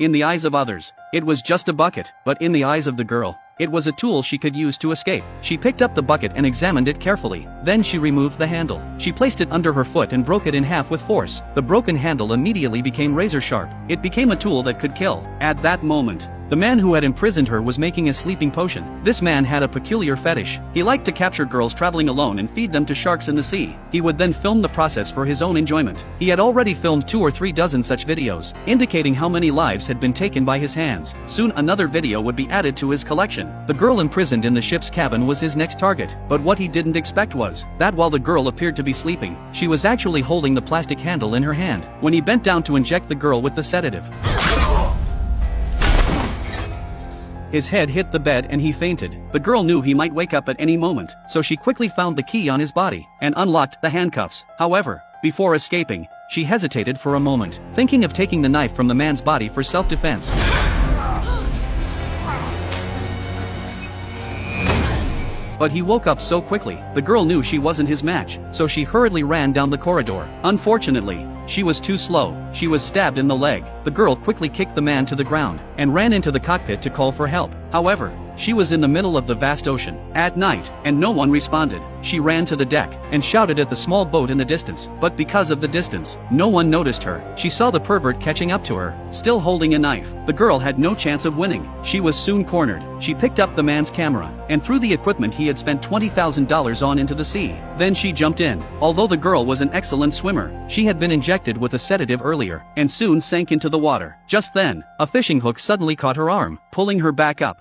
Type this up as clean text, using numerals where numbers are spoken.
In the eyes of others, it was just a bucket, but in the eyes of the girl, it was a tool she could use to escape. She picked up the bucket and examined it carefully. Then she removed the handle. She placed it under her foot and broke it in half with force. The broken handle immediately became razor sharp. It became a tool that could kill. At that moment, the man who had imprisoned her was making a sleeping potion. This man had a peculiar fetish. He liked to capture girls traveling alone and feed them to sharks in the sea. He would then film the process for his own enjoyment. He had already filmed 2 or 3 dozen such videos, indicating how many lives had been taken by his hands. Soon another video would be added to his collection. The girl imprisoned in the ship's cabin was his next target, but what he didn't expect was that while the girl appeared to be sleeping, she was actually holding the plastic handle in her hand. When he bent down to inject the girl with the sedative, his head hit the bed and he fainted. The girl knew he might wake up at any moment, so she quickly found the key on his body and unlocked the handcuffs. However, before escaping, she hesitated for a moment, thinking of taking the knife from the man's body for self-defense. But he woke up so quickly, the girl knew she wasn't his match, so she hurriedly ran down the corridor. Unfortunately, she was too slow. She was stabbed in the leg. The girl quickly kicked the man to the ground and ran into the cockpit to call for help. However, she was in the middle of the vast ocean at night, and no one responded. She ran to the deck and shouted at the small boat in the distance, but because of the distance, no one noticed her. She saw the pervert catching up to her, still holding a knife. The girl had no chance of winning. She was soon cornered. She picked up the man's camera and threw the equipment he had spent $20,000 on into the sea. Then she jumped in. Although the girl was an excellent swimmer, she had been injected with a sedative earlier and soon sank into the water. Just then, a fishing hook suddenly caught her arm, pulling her back up.